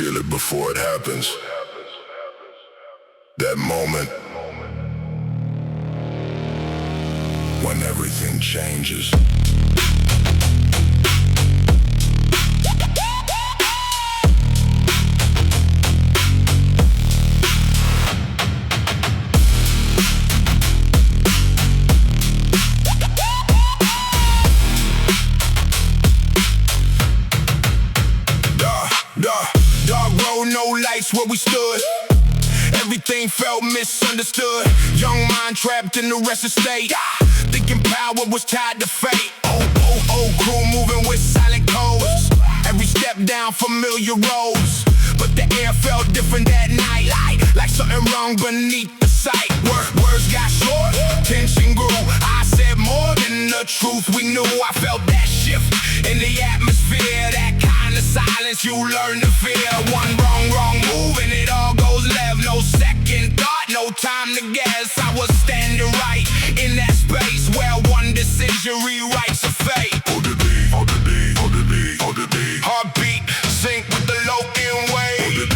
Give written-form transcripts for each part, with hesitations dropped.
feel it before it happens. That moment when everything changes. Dark road, no lights where we stood. Everything felt misunderstood. Young mind trapped in the restless state, thinking power was tied to fate. Oh, crew moving with silent codes. Every step down familiar roads, but the air felt different that night, like something wrong beneath the sight. Words got short, tension grew. I said more than the truth we knew. I felt that shift in the atmosphere, that kind of silence you learn to fear. One wrong move and it all goes left. No second thought, no time to guess. I was standing right in that space where one decision rewrites a fate. Heartbeat sync with the low end wave.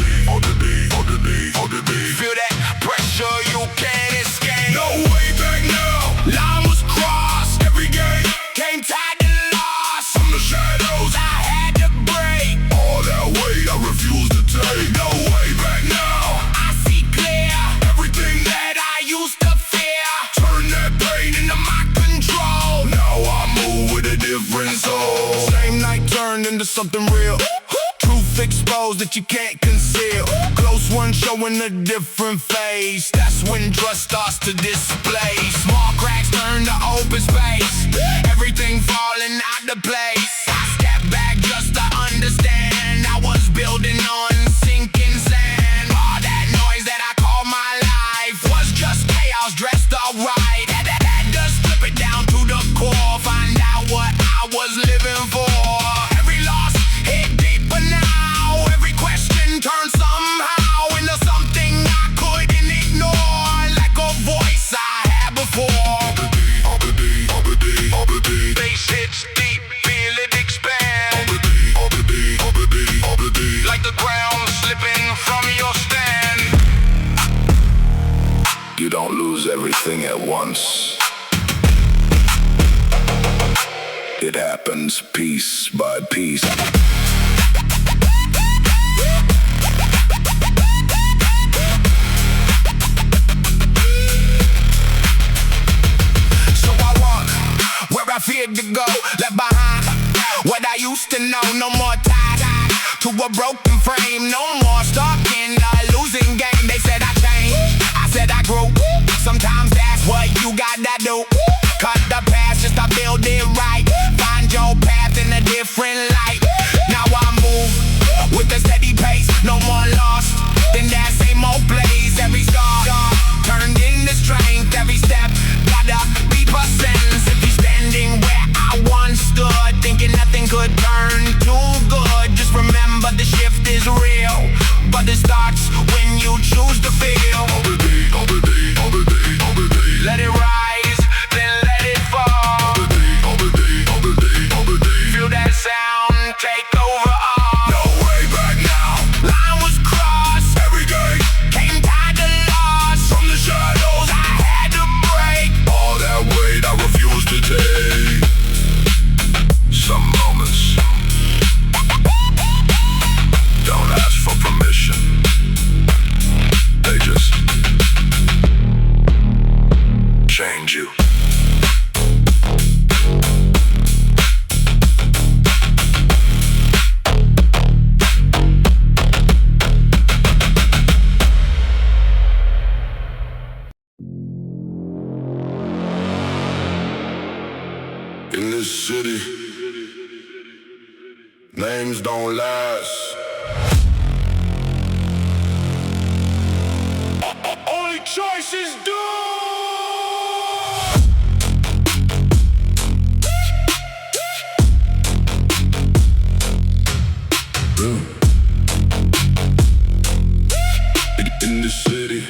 Feel that pressure, you can't escape. No way back now. Line was crossed, every gate came tied to loss. From the shadows I had to break. All that weight I refuse to take. No way back now. I see clear everything that I used to fear. Turn that pain into my control. Now I move with a different soul. Same night turned into something real. Truth exposed that you can't conceal. Close one showing a different face. That's when trust starts to display. Small cracks turn to open space. Everything falling out of place. I step back just to understand. I was building on sinking sand. All that noise that I call my life was just chaos dressed up right. Had to strip it down to the core. Find out what I was living for. Every loss hit deeper now. Every question turned somehow into something I couldn't ignore. Like a voice I had before. Bass hits deep, feel it expand. Like the ground slipping from your stand. You don't lose everything at once. It happens piece by piece. So I walk where I feared to go, left behind what I used to know. No more tied to a broken frame, no more stuck in a losing game. They said I changed, I said I grew. Sometimes that's what you gotta do. Cut the past just to build it right. Find your path in a different light. Now I move with a steady pace. No more lost in that same old place. Every scar turned into strength. Every step gotta be percents. If you're standing where I once stood, thinking nothing could turn too good, just remember the shift is real. But it starts when you choose to feel. Let it rise, then let it fall. Feel that sound take over all. No way back now. Line was crossed, every gate came tied to loss. From the shadows I had to break. All that weight I refuse to take. Some moments don't ask for permission. They just change you. In this city, names don't last. Only choices do. In the city,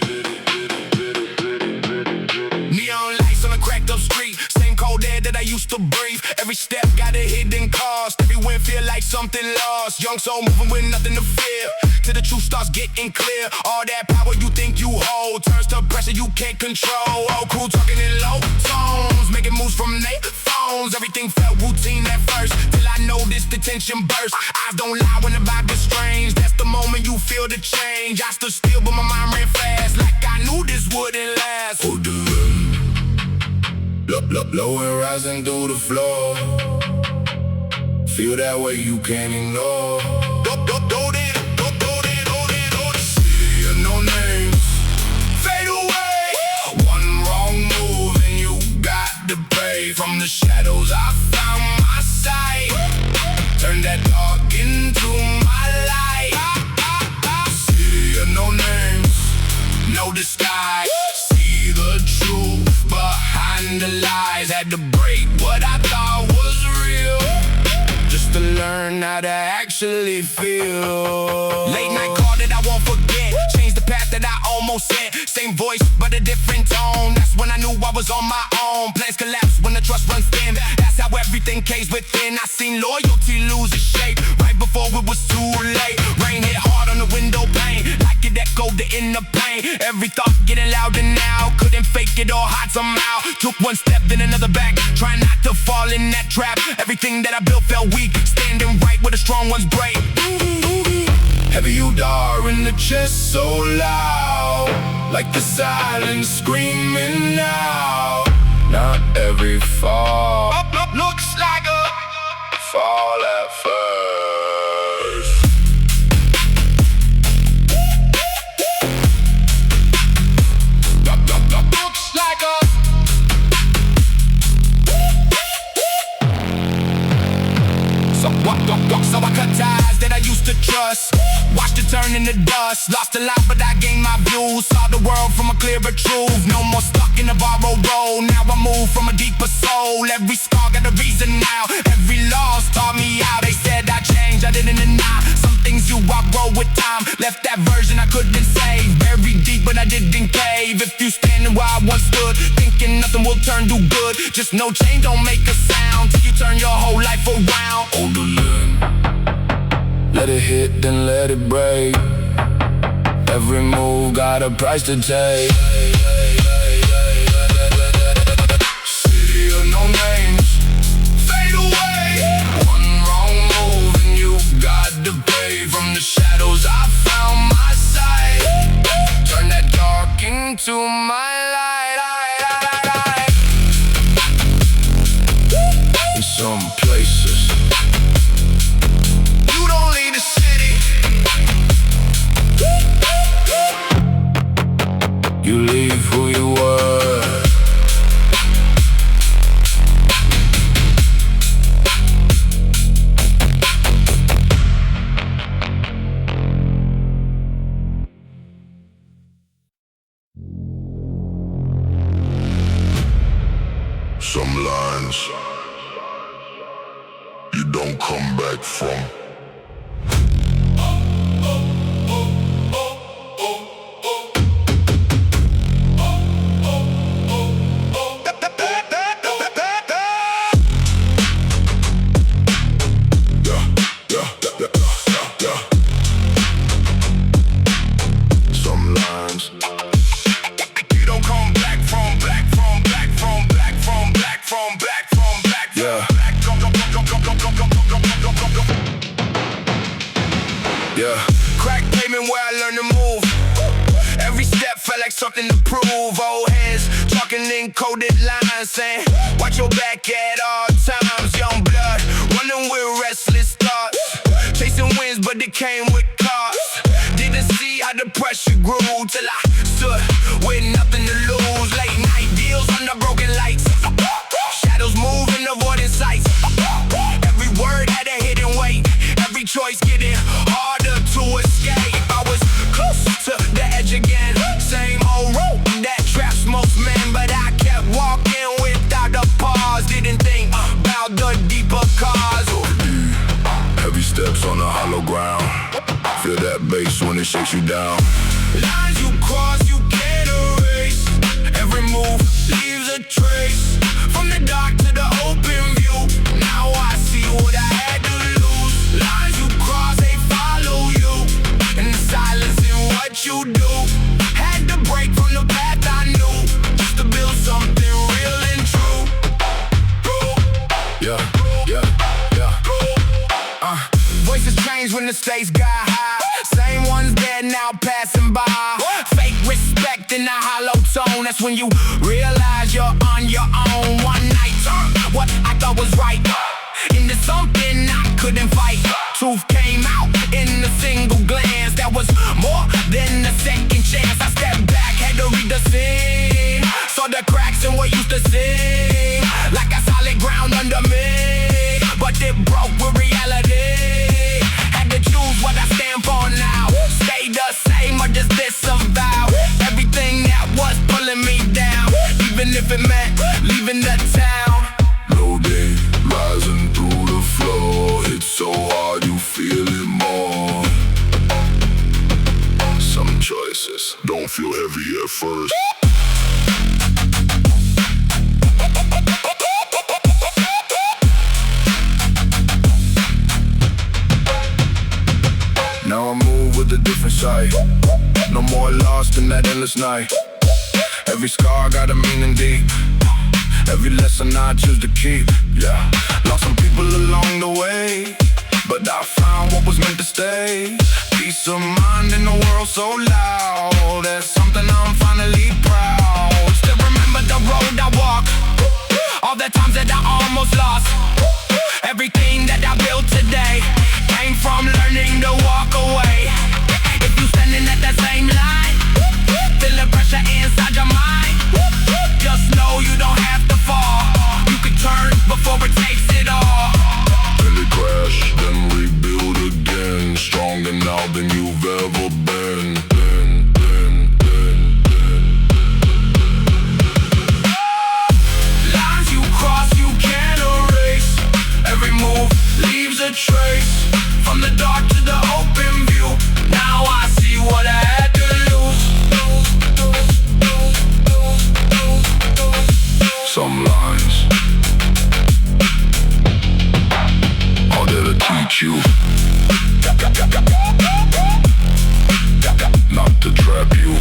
neon lights on a cracked up street. Same cold air that I used to breathe. Every step got an hidden cost. Every win feel like something lost. Young soul moving with nothing to fear, till the truth starts getting clear. All that power you think you hold turns to pressure you can't control. Oh, cool talking in low tones, making moves from their phones. Everything felt routine at first, till I noticed the tension burst. Eyes don't lie when the vibe is strange. That's the moment you feel the change. I stood still but my mind ran fast, like I knew this wouldn't last. Oh, low and rising through the floor. Feel that way you can't ignore. Go there. City of no names, fade away. One wrong move and you got to pay. From the shadows I found my sight, turn that dark into my light. City of no names, no disguise. See the truth behind the lies. Had to break what I thought was real, just to learn how to actually feel. Late night call that I won't forget, changed the path that I almost went. Same voice but a different tone. That's when I knew I was on my own. Plans collapse when the trust runs thin. That's how everything caved within. I seen loyalty lose its shape right before it was too late. Rain hit hard on the window pane, like it echoed the inner pain. Every thought getting louder now, couldn't fake it or hide somehow. Took one step then another back, trying not to fall in that trap. Everything that I built felt weak, standing right where the strong ones break. Heavy you are in the chest, so loud, like the silence screaming out. Not every fall looks like a fall at first. Looks like a So I cut ties that I used to trust, watched it turn into dust. Lost a lot but I gained my views, saw the world from a clearer truth. No more stuck in a borrowed road, now I move from a deeper soul. Every scar got a reason now, every loss taught me how. They said I changed, I didn't deny. Some things you outgrow with time, left that version I couldn't save. Buried deep but I didn't cave. If you standing where I once stood, thinking nothing will turn to good, just know change don't make a sound till you turn your whole life around. Older let it hit, then let it break. Every move got a price to take. City of no names, fade away. One wrong move and you got to pay. From the shadows I found my sight, turn that dark into my light. In some places you leave who you were. Some lines you don't come back from. Yeah, crack pavement where I learned to move. Every step felt like something to prove. Old heads talking in coded lines, saying watch your back at all times. Young blood running with restless thoughts, chasing winds but it came with costs. Didn't see how the pressure grew till I stood with nothing to lose. Late night deals under broken lights, shadows moving, avoiding sights. Every word had a hidden weight, every choice getting harder to escape. I was close to the edge again, same old road that traps most men, but I kept walking without a pause. Didn't think about the deeper cause. Heavy steps on the hollow ground, feel that bass when it shakes you down. Lines you cross you can't erase, every move leaves a trace. From the dark to the open view, now I see Yeah, yeah. Voices change when the stakes got high. Same ones dead now passing by. Fake respect in a hollow tone. That's when you realize you're on your own. One night, what I thought was right into something I couldn't fight. Truth came out in a single glance. That was more than a second chance. I stepped back, had to read the scene. Saw the cracks in what used to seem like a solid ground under me, but it broke with reality. Had to choose what I stand for now. Stay the same or just disavow everything that was pulling me down, even if it meant leaving the town. No day, rising through the floor. It's so hard, you feel it more. Some choices don't feel heavy at first. Now I move with a different sight. No more lost in that endless night. Every scar got a meaning deep. Every lesson I choose to keep. Yeah, lost some people along the way, but I found what was meant to stay. Peace of mind in a world so loud. That's something I'm finally proud. Still remember the road I walked, all the times that I almost lost. Everything that I built today came from learning to walk away. If you standing at that same line, feeling pressure inside your mind, just know you don't have to fall. You can turn before it takes it all. Till it crash, then rebuild again. Stronger now than you've ever been. Lines you cross, you can't erase. Every move leaves a trace. From the dark to the open view, now I see what I had to lose. Some lines are there to teach you, not to trap you.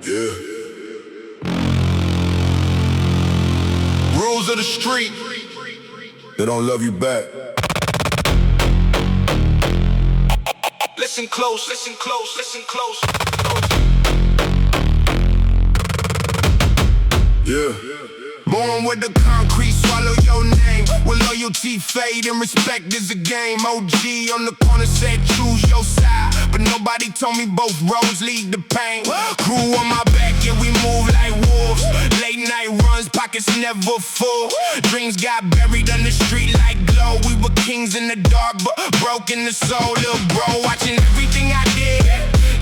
Yeah. Rules of the street, They don't love you back. listen close, listen close, listen close. Yeah. Born with the concrete, swallow your name. With loyalty, fade, and respect is a game. OG on the corner said choose your side, but nobody told me both roads lead to pain. Crew on my back, yeah, we move like wolves. Late night runs, pockets never full. Dreams got buried on the street like glow. We were kings in the dark, but broke in the soul. Little bro, watching everything I did.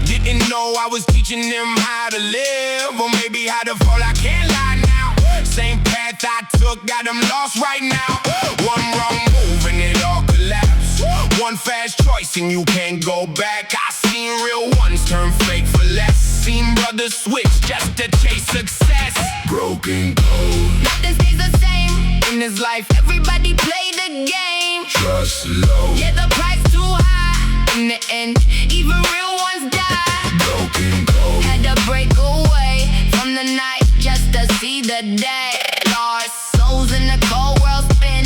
Didn't know I was teaching them how to live, or maybe how to fall. I can't lie now. Same path I took, got them lost right now. One wrong move and it all collapsed. One fast choice and you can't go back. I seen real ones turn fake for less. Seen brothers switch just to chase success. Broken code, Nothing stays the same in this life. Everybody play the game. trust low. Yeah, the price too high. In the end, even real ones die. Broken code, Had to break away from the night just to see the day. Lost souls in the cold world spin.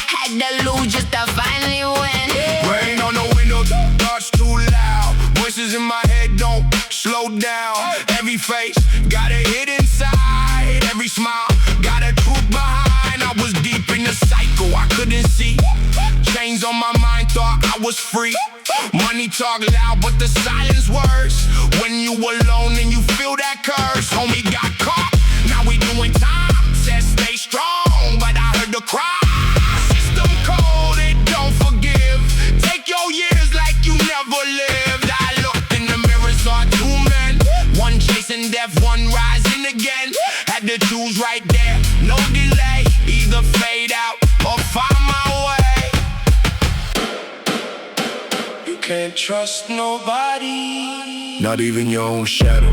Had to lose just to finally win. Rain on the window, thoughts too loud. Voices in my head don't slow down. Every face got a hit inside. Every smile got a truth behind. I was deep in the cycle, I couldn't see. Chains on my mind, thought I was free. Money talk loud, but the silence worse. When you alone and you feel that curse. Homie got caught, now we doing time. Said stay strong, but I heard the cry. System cold, it don't forgive. Take your years like you never lived. I looked in the mirror, saw two men. One chasing death, one rising again. Had to choose right there, no delay. Either fade out or find my way. You can't trust nobody, not even your own shadow.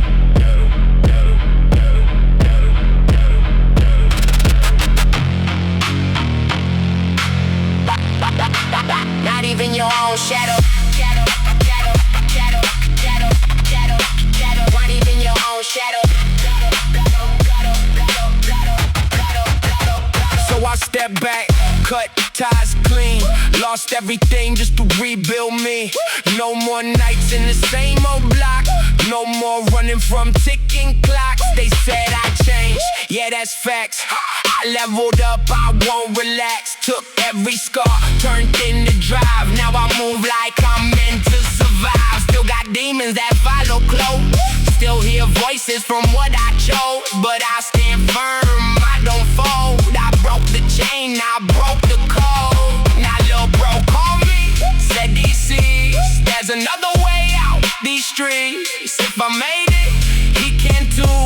even your own shadow. Shadow, shadow, shadow, shadow, shadow, shadow. Not even your own shadow. So I step back, cut ties clean. Lost everything just to rebuild me. No more nights in the same old block. No more running from ticking clocks. They said I changed, yeah that's facts. I leveled up, I won't relax. Took every scar, turned into drive. Now I move like I'm meant to survive. Still got demons that follow close. Still hear voices from what I chose. But I stand firm, I don't fold. I broke the chain, I broke the code. Now lil' bro call me, said DC, there's another way out these streets. If I made it, he can too.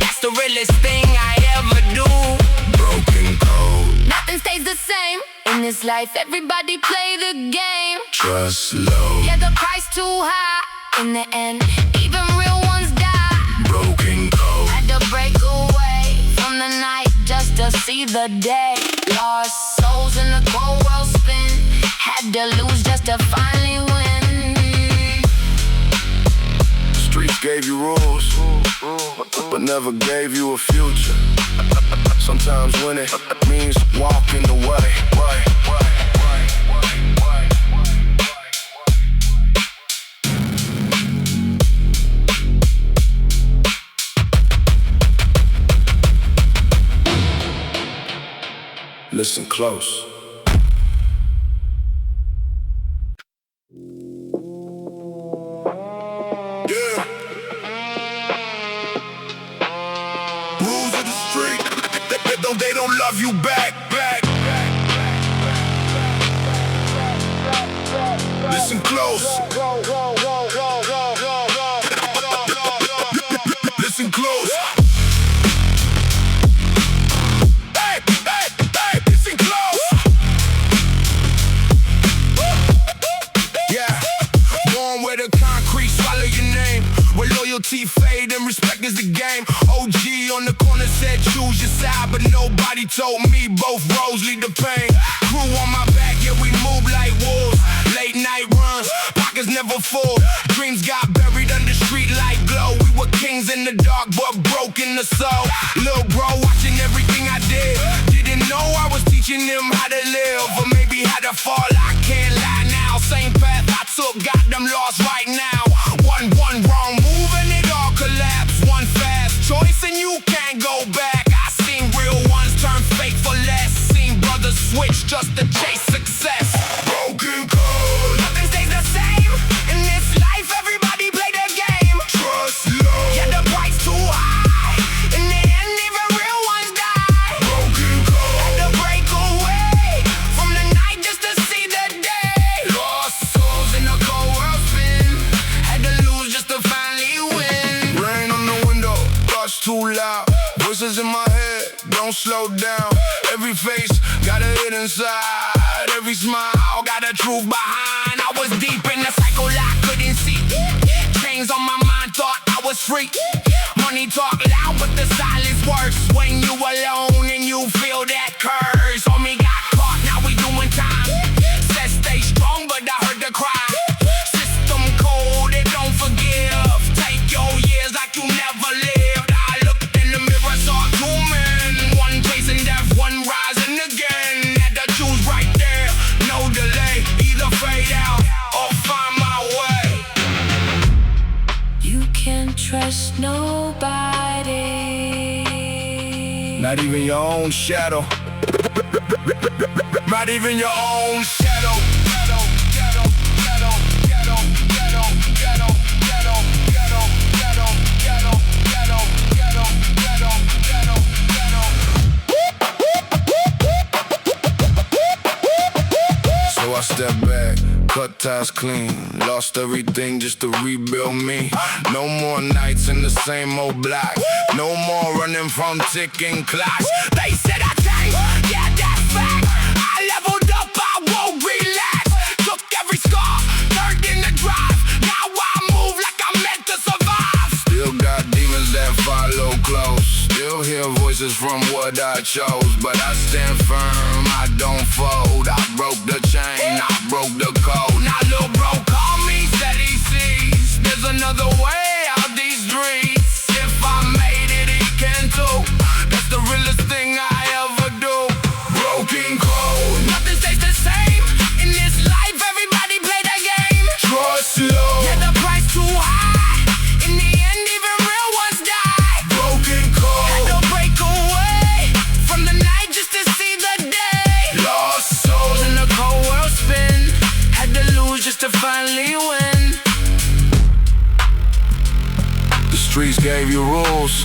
That's the realest thing I ever do. Broken code, Nothing stays the same in this life, everybody play the game. trust low. Yeah, the price too high. In the end, even real ones die. Broken code, Had to break away from the night just to see the day. Lost souls in the cold world spin. Had to lose just to finally win. streets gave you rules, but never gave you a future. Sometimes winning means walking away. Listen close. Yeah. Rules of the street. They don't love you back. Listen close. Listen close. Listen close. Yeah. Born where the concrete swallow your name, where loyalty fade and respect is the game. OG on the corner said choose your side, but nobody told me both roads lead to pain. Crew on my back, yeah we move like wolves. Late night runs, pockets never full. Dreams got buried under street light glow. We were kings in the dark, but broke in the soul. Lil' bro watching everything I did. Didn't know I was teaching them how to live, or maybe how to fall. I can't lie now. Same path I took, got them lost right now. One wrong move and it all collapsed. One fast choice and you can't go back. I seen real ones turn fake for less. Seen brothers switch just to chase success. Broken code. Nothing stays the same in this life, everybody play the game. Trust low. Yeah, the price too high. In the end, even real ones die. Broken Had code. to break away from the night just to see the day. Lost souls in the cold world spin. Had to lose just to finally win. Rain on the window, thoughts too loud. Voices in my head, don't slow down. Every face got a hidden side. Every smile got a truth behind. I was deep in the cycle I couldn't see. Chains on my mind, thought I was free. Money talk loud, but the silence works. When you alone and you feel that curse. Homie got caught, now we doing time. Said stay strong, but I heard the cry. System cold, it don't forgive. Take your years like you never lived. I looked in the mirror, saw two men. One chasing death, one rising again. Had to choose right there, no delay. Either fade out or find my way. You can't trust nobody. Not even your own shadow. Not even your own shadow. So I step back, cut ties clean. Lost everything just to rebuild me. No more nights in the same old block. No more running from ticking clocks. They said I changed, yeah that's fact. I leveled up, I won't relax. Took every scar, turned into drive. Now I move like I'm meant to survive. Still got demons that follow close. Still hear voices from what I chose. But I stand firm, I don't fold. I broke the chain, I broke the code. to finally win. The streets gave you rules,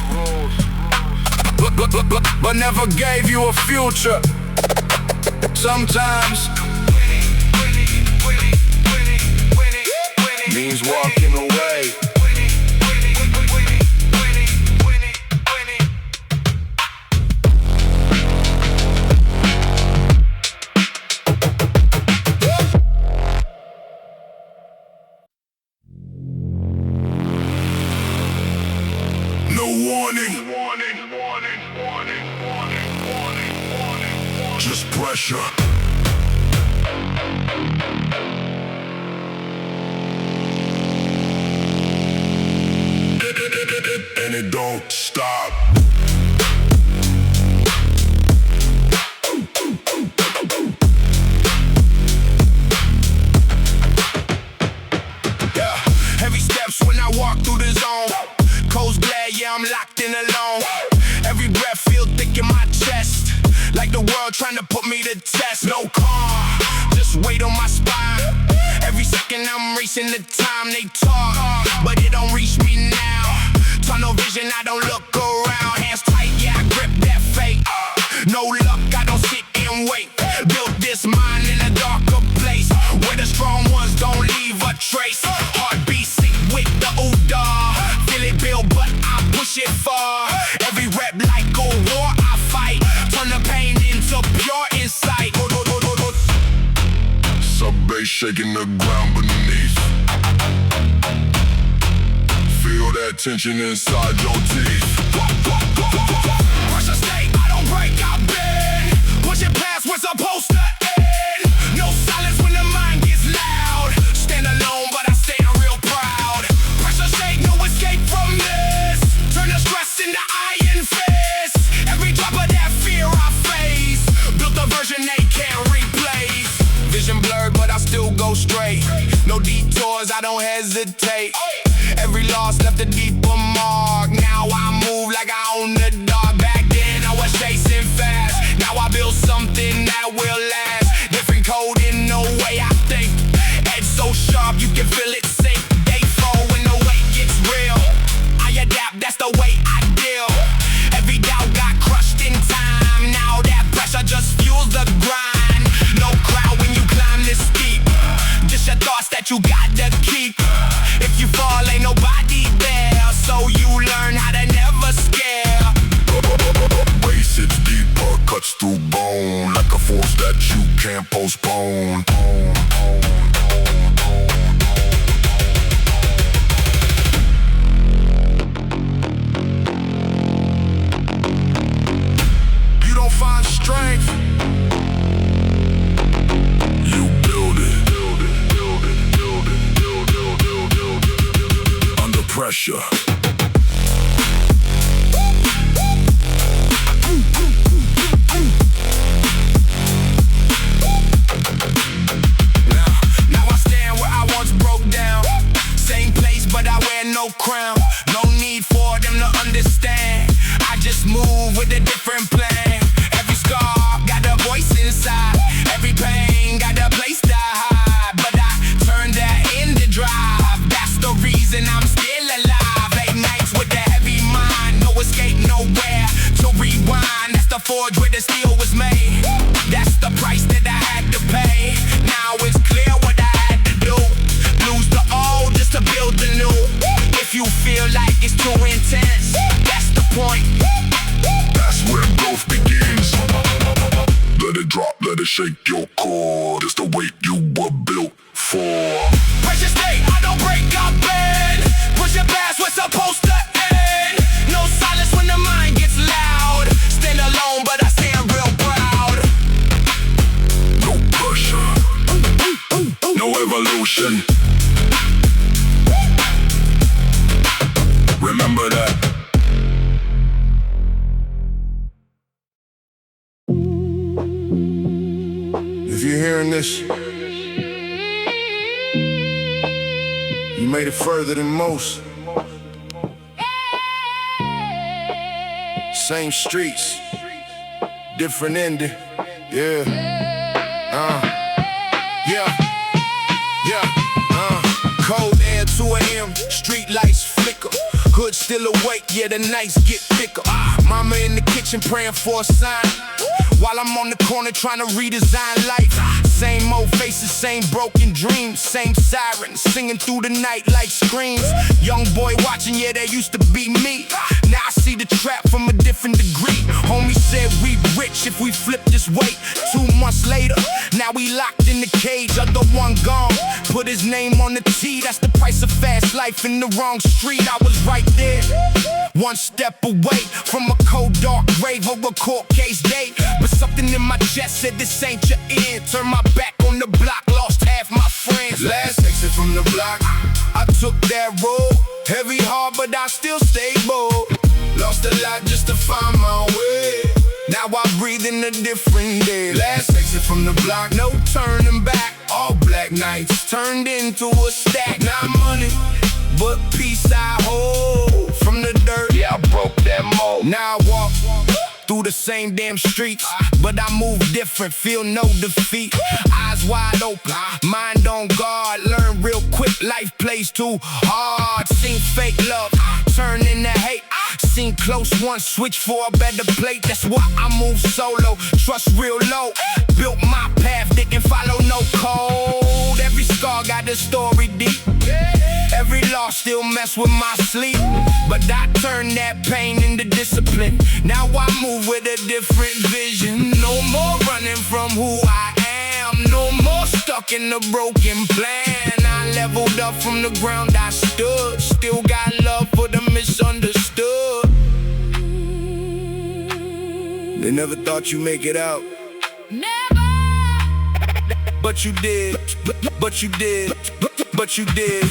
but never gave you a future. Sometimes means walking away. No warning, just pressure. And it don't stop. Yeah, heavy steps when I walk through the zone. Coast glare, yeah, I'm locked in alone. Every breath feel thick in my chest, like the world trying to put me to test. No calm, just weight on my spine. Every second I'm racing the time they talk, but it don't reach me now. Tunnel vision, I don't look around. Hands tight, yeah, I grip that fate. No luck, I don't sit and wait. Built this mind in a darker place, where the strong ones don't leave a trace. Heartbeat sick with the ooh-da. Feel it build, but I push it far. Every rep like a war I fight. Turn the pain into pure insight. Sub-bass shaking the ground beneath. Feel that tension inside your teeth. Pressure stay, I don't break, I bend. Push it past what's supposed to end. No silence when the mind gets loud. Stand alone, but I stand real proud. Pressure shake, no escape from this. Turn the stress into iron fist. Every drop of that fear I face. Built a version they can't replace. Vision blurred, but I still go straight. No detours, I don't hesitate. Every loss left a deeper mark. Now I move like I own the dark. Back then I was chasing fast. Now I build something that will last. Different code in the way I think. Edge so sharp you can feel it sink. Day 4 when the weight gets real. I adapt, that's the way I deal. Every doubt got crushed in time. Now that pressure just fuels the grind. No crowd when you climb this steep. Just your thoughts that you got to keep. If you fall, ain't nobody there, so you learn how to never scare. Bass hits deeper, cuts through bone, like a force that you can't postpone. You don't find strength, you build it. Under pressure. Now I stand where I once broke down. Same place, but I wear no crown. No need for them to understand. I just move with a different plan. Every scar got a voice inside. Every pain got a place to hide. But I turn that into drive. That's the reason I'm still alive. Late nights with a heavy mind. No escape, nowhere to rewind. That's the forge where the steel was made. That's the price that I had to pay. Now it's clear what I had to do. Lose the old just to build the new. If you feel like it's too intense, that's the point. That's where growth begins. Let it drop, let it shake your core. It's the weight you were built for. Pressure stay, I don't break, I bend. Push it past what's supposed to end. No silence when the mind gets loud. Stand alone, but I stand real proud. No pressure, no evolution. Remember that. If you're hearing this, you made it further than most. Same streets, different ending. Yeah. Yeah. street lights flicker. Hood still awake, yeah, the nights get thicker. Mama in the kitchen praying for a sign, while I'm on the corner trying to redesign life. Same old faces, same broken dreams, same sirens singing through the night like screams. Young boy watching, yeah, that used to be me. Now I see the trap from a different degree. Homie said we rich if we flip this weight. 2 months later, now we locked in the cage. Other one gone, put his name on the T. That's the price of fast life in the wrong street. I was right there, one step away from a cold dark grave or a court case day. But something in my chest said this ain't your end. Turn my back on the block, lost half my friends. Last exit from the block, I took that road. Heavy heart, but I still stay bold. Lost a lot just to find my way. Now I breathe in a different day. Last exit from the block, no turning back. All black nights turned into a stack. Not money, but peace I hold. From the dirt, yeah, I broke that mold. Now I walk through the same damn streets, but I move different, feel no defeat. Eyes wide open, mind on guard. Learn real quick, life plays too hard. Seen fake love turn into hate. Seen close ones switch for a better plate. That's why I move solo, trust real low. Built my path, didn't follow no code. Every scar got a story deep. Every loss still mess with my sleep, but I turned that pain into discipline. Now I move with a different vision. No more running from who I am. No more stuck in a broken plan. I leveled up from the ground I stood. Still got love for the misunderstood. They never thought you'd make it out. Never. But you did. But you did. But you did.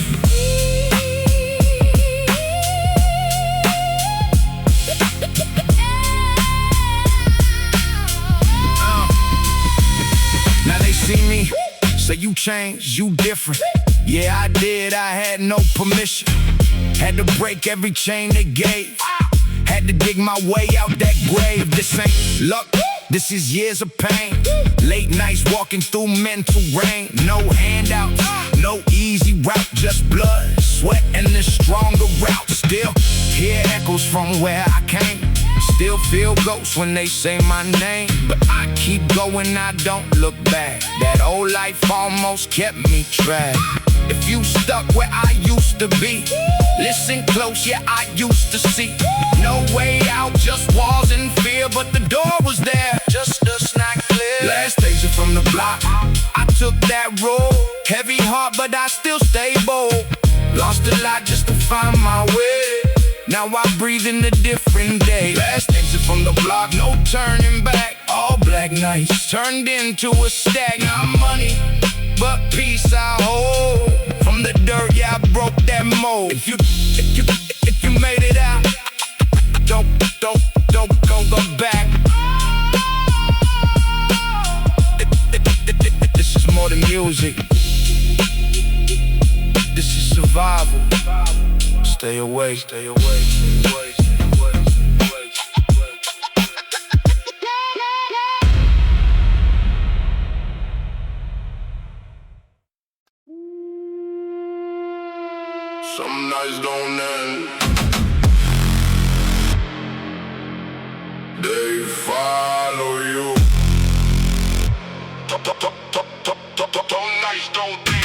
Now they see me, say you changed, you different. Yeah, I did, I had no permission. Had to break every chain they gave. Had to dig my way out that grave. This ain't luck, this is years of pain. Late nights walking through mental rain. No handouts, no easy route. Just blood, sweat, and the stronger route. Still hear echoes from where I came. Still feel ghosts when they say my name. But I keep going, I don't look back. That old life almost kept me trapped. If you stuck where I used to be, listen close, yeah, I used to see no way out, just walls and fear. But the door was there, just us not clear. Last exit from the block, I took that road. Heavy heart, but I still stay bold. Lost a lot just to find my way. Now I breathe in a different day. Last exit from the block, no turning back. All black nights turned into a stack. Not money, but peace I hold. From the dirt, yeah, I broke that mold. If you made it out, don't go back. This is more than music. This is survival. Stay away, stay away, stay away, stay away, stay away, stay away. Some nights don't end. They follow you. Some nights don't end.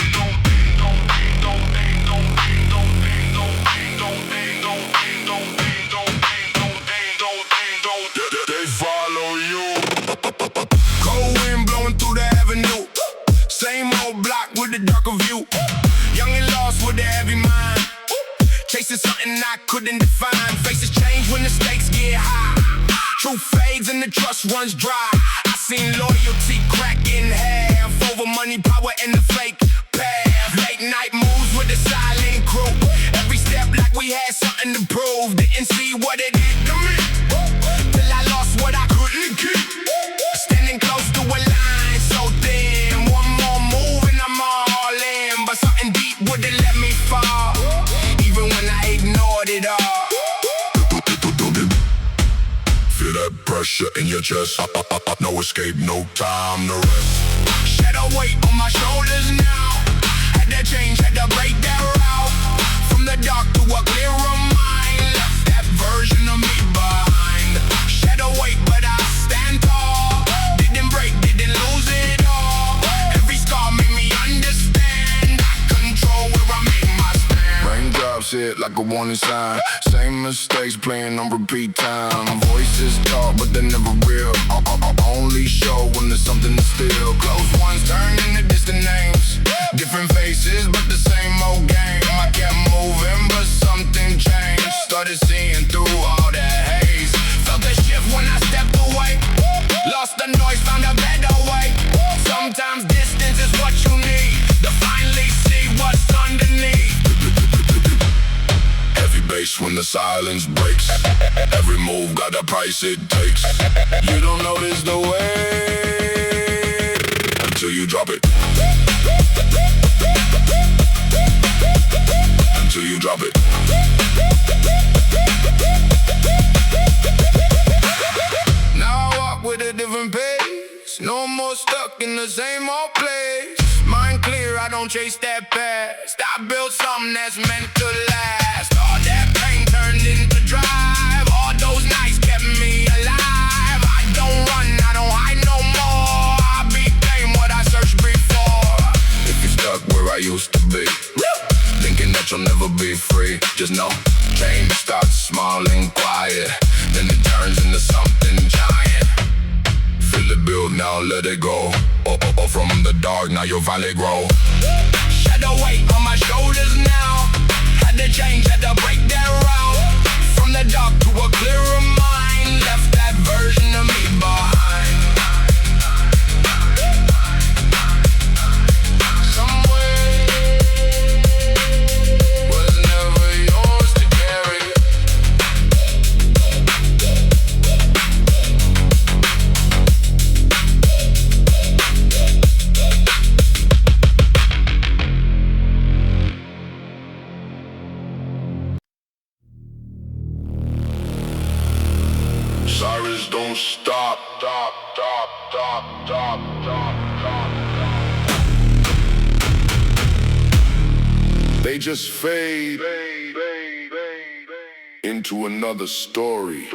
They follow you. Cold wind blowing through the avenue. Same old block with a darker view. Young and lost with a heavy mind. Chasing something I couldn't define. Faces change when the stakes get high. Truth fades and the trust runs dry. I seen loyalty crack in half over money, power, and the fake path. Late night moves with a silent crew. Every step like we had something to prove. Didn't see what it did to me till I lost what I couldn't keep. Standing close to a line so thin. One more move and I'm all in. But something deep wouldn't let me fall, even when I ignored it all. Feel that pressure in your chest. No escape, no time to rest. Shadow weight on my shoulders now. Had to change, had to break that route. From the drops hit like a warning sign. Same mistakes playing on repeat time. Voices talk but they're never real. Only show when there's something to steal. Close ones turn into distant names. Different faces but the same old game. I kept moving but something changed. Started seeing through all that haze. Felt the shift when I stepped away. Lost the noise, found a better way. Sometimes distance is what you need to finally see what's underneath. Heavy bass when the silence breaks. Every move got a price it takes. You don't notice the way until you drop it. Until you drop it. Now I walk with a different pace. No more stuck in the same old place. Mind clear, I don't chase that past. I built something that's meant to last. All that pain turned into drive. All those nights kept me alive. I don't run, I don't hide no more. I became what I searched before. If you're stuck where I used to be, thinking that you'll never be free, just know change starts small and quiet, then it turns into something giant. Feel it build, now let it go. Or from the dark, now you'll finally grow. Shadow weight on my shoulders now. Had to change, had to break that route. From the dark to a clearer mind. Left that version of me behind. Somewhere was never yours to carry. Sirens don't stop, stop, stop, stop, stop, stop, stop. They just fade into another story.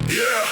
Yeah.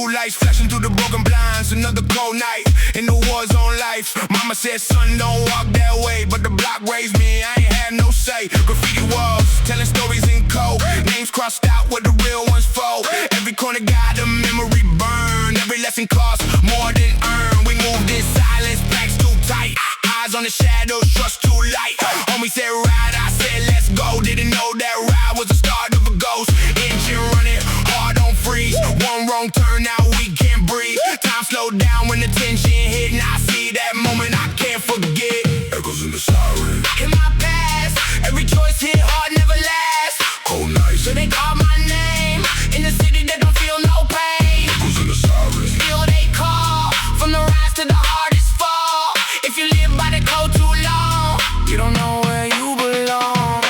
Lights flashing through the broken blinds. Another cold night in the war zone life. Mama said, son, don't walk that way, but the block raised me, I ain't had no say. Graffiti walls, telling stories in code. Names crossed out where the real ones fall. Every corner got a memory burned. Every lesson cost more than earned. We moved in silence, packs too tight. Eyes on the shadows, trust too light. Homie said ride, I said let's go. Didn't know that ride was the start of a ghost. Engine running, hard on freeze. One wrong turn, now we can't breathe. Time slowed down when the tension hit, and I see that moment I can't forget. Echoes in the siren. In my past, every choice hit hard, never last. Cold nights. So they call my name in the city that don't feel no pain. Echoes in the siren. Still they call from the rise to the hardest fall. If you live by the code too long, you don't know where you belong.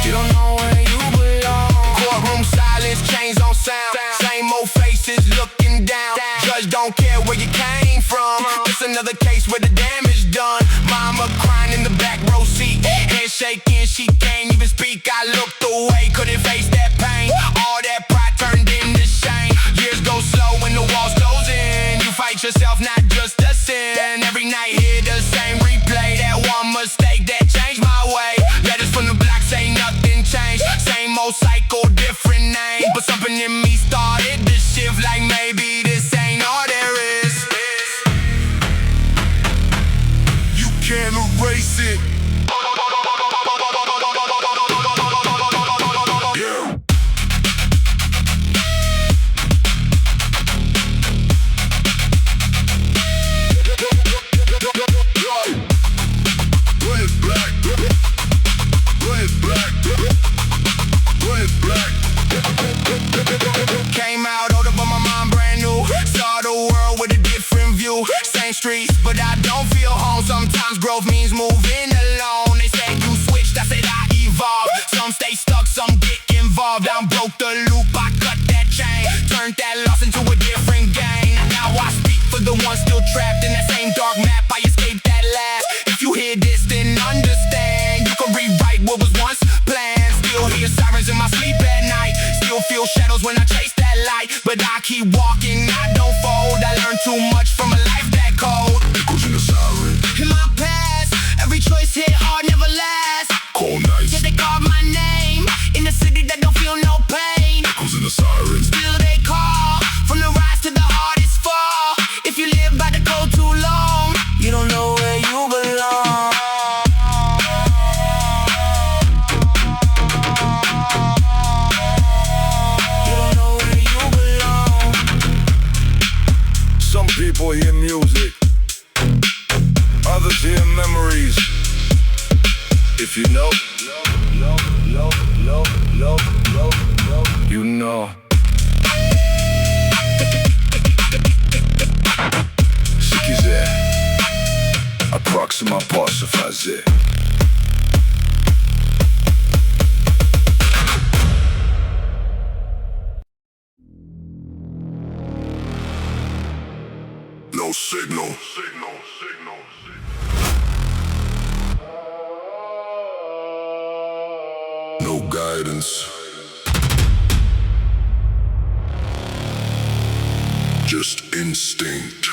You don't know where you belong. Courtroom silence, chains on sound. Same old faces looking down. Judge don't care where you came from. It's another case where the damage done. Mama crying in the back row seat. Head shaking, she can't even speak. I looked away, couldn't face that pain. All that pride turned into shame. Years go slow when the walls close in. You fight yourself, not just a sin. Every night hear the same replay. That one mistake that changed my way. Letters from the block say nothing changed. Same old cycle, different name. But something in me started to shift, like maybe this ain't all there is. You can't erase it. Yeah. Came out older but my mind brand new. Saw the world with a different view. Same streets but I don't feel home. Sometimes growth means moving alone. They said you switched, I said falls when I chase that light, but I keep walking, I don't fold. I learned too much from a life that cold. Echoes in the siren. In my past, every choice hit hard, never last. Cold nights. Yeah, they called my name in a city that don't feel no pain. Echoes in the siren. Still they call, from the rise to the hardest fall. If you live by the code too long, you don't know where you belong. You don't know where you belong. Some people hear music, others hear memories. If you know, you know. Se quiser, a próxima posso fazer. No signal. No guidance. Just instinct.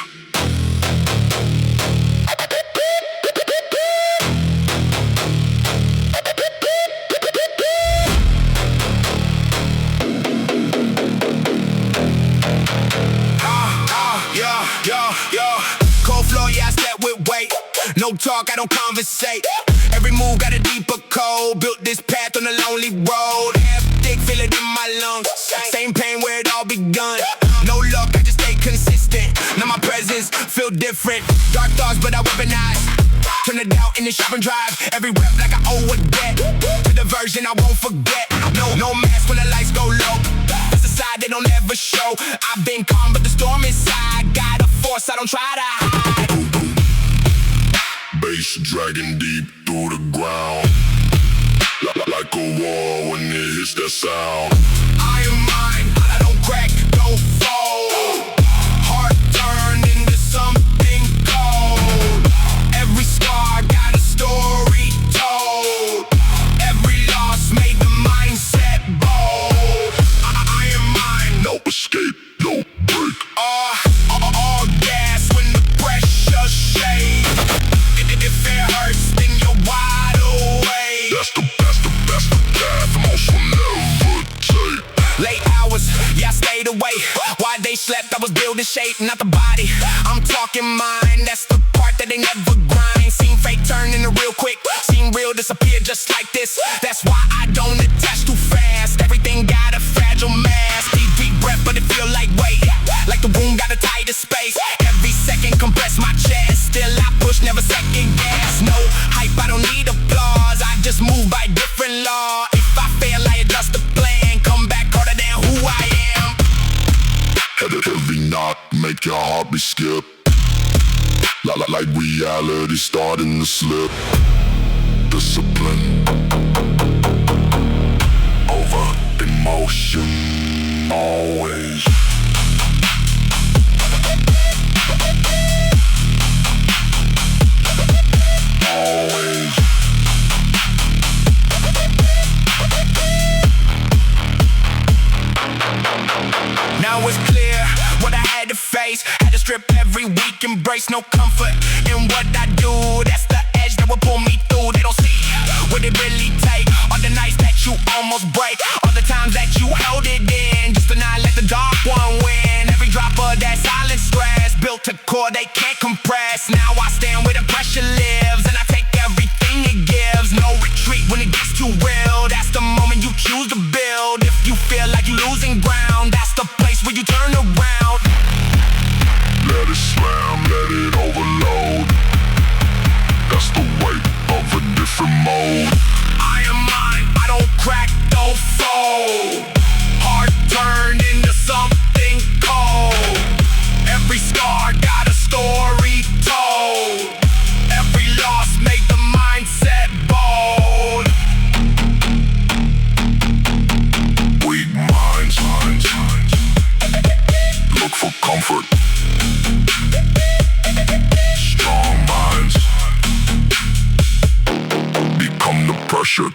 Yeah. Cold floor, yeah, I step with weight. No talk, I don't conversate. Every move got a deeper code. Built this path on a lonely road. Half thick, feel it in my lungs. Same pain where it all begun. No luck, I just stay consistent. Now my presence feel different. Dark thoughts, but I weaponize. Turn the doubt into shopping drive. Every rep like I owe a debt. To the version I won't forget. No mask when the lights go low. That's the side they don't ever show. I've been calm, but the storm inside. Got a force I don't try to hide. Bass dragging deep through the ground, like a wall when it hits that sound. I am mine, I don't crack, don't fold. Heart turned into something cold. Every scar got a story told. Every loss made the mindset bold. I am mine. No escape, no break. All gas when the pressure shakes. If it hurts, then you're wide awake. That's the path most will never take. Late hours, yeah, I stayed away. While they slept, I was building shape, not the body. I'm talking mind, that's the part that they never grind. Seen fake turn into real quick, seen real disappear just like this. That's why I don't attach too fast. Everything got a fragile mass. Deep breath, but it feel like weight. Like the room got a tighter space. Every second compress my chest. Still I push, never second guess. No hype, I don't need applause. I just move by different law. If I fail, I adjust the plan. Come back harder than who I am. Heavy knock, make your heart be skip. Like reality starting to slip. Discipline over emotion, always. Now it's clear what I had to face. Had to strip every week, embrace no comfort in what I do. That's the edge that will pull me through. They don't see what it really take. All the nights that you almost break, all the times that you held it in, just to not let the dark one win. Every drop of that silent stress, built to core they can't compress. Now I stand where the pressure lives, and I take everything it gives. No retreat when it gets too real. That's the moment you choose to build. If you feel like you're losing ground, that's the place where you turn around. Let it slam, let it overload. That's the weight of a different mode. I am mine, I don't crack, don't fold. Heart turned into something cold. Every scar got a story told. Every loss made the mindset bold. Weak minds, look for comfort. Strong minds become the pressure.